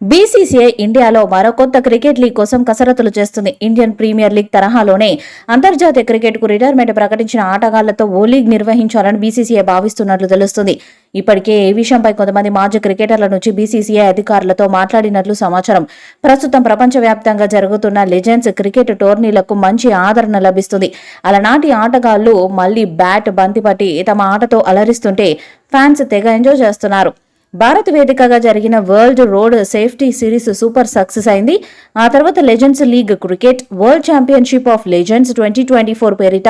BCCI ఇండియాలో మరో కొత్త క్రికెట్ లీగ్ కోసం కసరత్తులు చేస్తుంది. ఇండియన్ ప్రీమియర్ లీగ్ తరహాలోనే అంతర్జాతీయ క్రికెట్ కు రిటైర్మెంట్ ప్రకటించిన ఆటగాళ్లతో ఓ లీగ్ నిర్వహించాలని బీసీసీఐ భావిస్తున్నట్లు తెలుస్తుంది. ఇప్పటికే ఈ విషయంపై కొంతమంది మాజీ క్రికెటర్ల నుంచి బీసీసీఐ అధికారులతో మాట్లాడినట్లు సమాచారం. ప్రస్తుతం ప్రపంచవ్యాప్తంగా జరుగుతున్న లెజెండ్స్ క్రికెట్ టోర్నీలకు మంచి ఆదరణ లభిస్తుంది. అలనాటి ఆటగాళ్లు మళ్లీ బ్యాట్ బంతి పట్టి తమ ఆటతో అలరిస్తుంటే ఫ్యాన్స్ తెగ ఎంజాయ్ చేస్తున్నారు. భారత్ వేదికగా జరిగిన world road safety series super success అయింది. ఆ తర్వాత legends league cricket world championship of legends 2024 పేరిట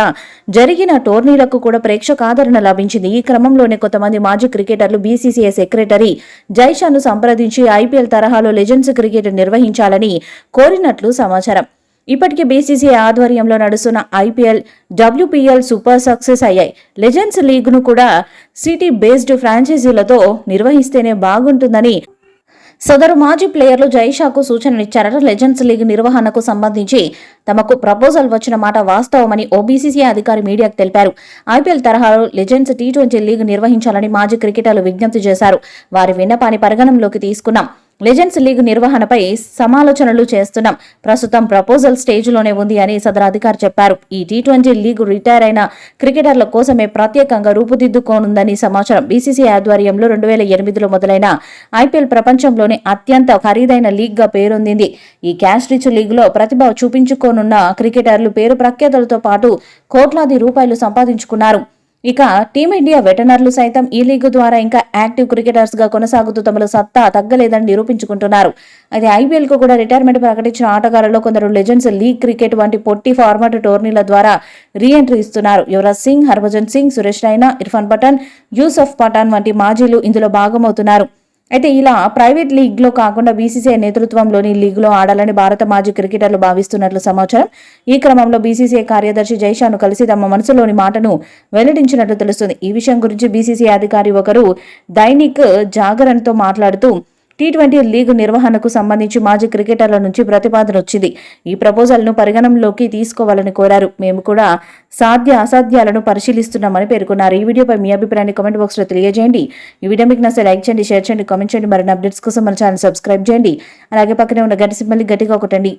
జరిగిన టోర్నీలకు కూడా ప్రేక్షక ఆదరణ లభించింది. ఈ క్రమంలోనే కొంతమంది మాజీ క్రికెటర్లు బీసీసీఐ సెక్రటరీ జైషాను సంప్రదించి ఐపీఎల్ తరహాలో లెజెండ్స్ క్రికెట్ నిర్వహించాలని కోరినట్లు సమాచారం. ఇప్పటికే బీసీసీఐ ఆధ్వర్యంలో నడుస్తున్న ఐపీఎల్, డబ్ల్యూపీఎల్ సూపర్ సక్సెస్ అయ్యాయి. లెజెండ్స్ లీగ్ను కూడా సిటీ బేస్డ్ ఫ్రాంచైజీలతో నిర్వహిస్తేనే బాగుంటుందని సదరు మాజీ ప్లేయర్లు జైషాకు సూచనలిచ్చారట. లెజెండ్స్ లీగ్ నిర్వహణకు సంబంధించి తమకు ప్రపోజల్ వచ్చిన మాట వాస్తవమని ఓ బీసీసీఐ అధికారి మీడియాకు తెలిపారు. ఐపీఎల్ తరహాలో లెజెండ్స్ టీ20 లీగ్ నిర్వహించాలని మాజీ క్రికెటర్లు విజ్ఞప్తి చేశారు. వారి విన్నపాన్ని పరిగణనలోకి తీసుకున్నాం. లెజెండ్స్ లీగ్ నిర్వహణపై సమాలోచనలు చేస్తున్నాం. ప్రస్తుతం ప్రపోజల్ స్టేజ్లోనే ఉంది అని సదరు అధికారి చెప్పారు. ఈ టీ20 లీగ్ రిటైర్ అయిన క్రికెటర్ల కోసమే ప్రత్యేకంగా రూపుదిద్దుకోనుందని సమాచారం. బీసీసీఐ ఆధ్వర్యంలో 2008లో మొదలైన ఐపీఎల్ ప్రపంచంలోనే అత్యంత ఖరీదైన లీగ్ గా పేరొందింది. ఈ క్యాష్ రిచ్ లీగ్ లో ప్రతిభ చూపించుకోనున్న క్రికెటర్లు పేరు ప్రఖ్యాతులతో పాటు కోట్లాది రూపాయలు సంపాదించుకున్నారు. ఇక టీమిండియా వెటనర్లు సైతం ఈ లీగ్ ద్వారా ఇంకా యాక్టివ్ క్రికెటర్స్ గా కొనసాగుతూ తమలో సత్తా తగ్గలేదని నిరూపించుకుంటున్నారు. అయితే ఐపీఎల్ కు కూడా రిటైర్మెంట్ ప్రకటించిన ఆటగాళ్లలో కొందరు లెజెండ్స్ లీగ్ క్రికెట్ వంటి పొట్టి ఫార్మాట్ టోర్నీల ద్వారా రీ ఎంట్రీ ఇస్తున్నారు. యువరాజ్ సింగ్, హర్భజన్ సింగ్, సురేష్ రైనా, ఇర్ఫాన్ పఠాన్, యూసఫ్ పఠాన్ వంటి మాజీలు ఇందులో భాగమవుతున్నారు. అయితే ఇలా ప్రైవేట్ లీగ్ లో కాకుండా బీసీసీఐ నేతృత్వంలోని లీగ్ లో ఆడాలని భారత మాజీ క్రికెటర్లు భావిస్తున్నట్లు సమాచారం. ఈ క్రమంలో బీసీసీఐ కార్యదర్శి జైషాను కలిసి తమ మనసులోని మాటను వెల్లడించినట్లు తెలుస్తుంది. ఈ విషయం గురించి బీసీసీఐ అధికారి ఒకరు దైనిక్ జాగరణ్తో మాట్లాడుతూ టీ20 లీగ్ నిర్వహణకు సంబంధించి మాజీ క్రికెటర్ల నుంచి ప్రతిపాదన వచ్చింది. ఈ ప్రపోజల్ను పరిగణనలోకి తీసుకోవాలని కోరారు. మేము కూడా సాధ్య అసాధ్యాలను పరిశీలిస్తున్నామని పేర్కొన్నారు. ఈ వీడియోపై మీ అభిప్రాయాన్ని కామెంట్ బాక్స్ లో తెలియజేయండి. ఈ వీడియో మీకు నచ్చితే లైక్ చేయండి, షేర్ చేయండి, కామెంట్ చేయండి. మరిన్ని అప్డేట్స్ కోసం మన ఛానల్ సబ్స్క్రైబ్ చేయండి. అలాగే పక్కనే ఉన్న గంట సింబల్ని గట్టిగా కొట్టండి.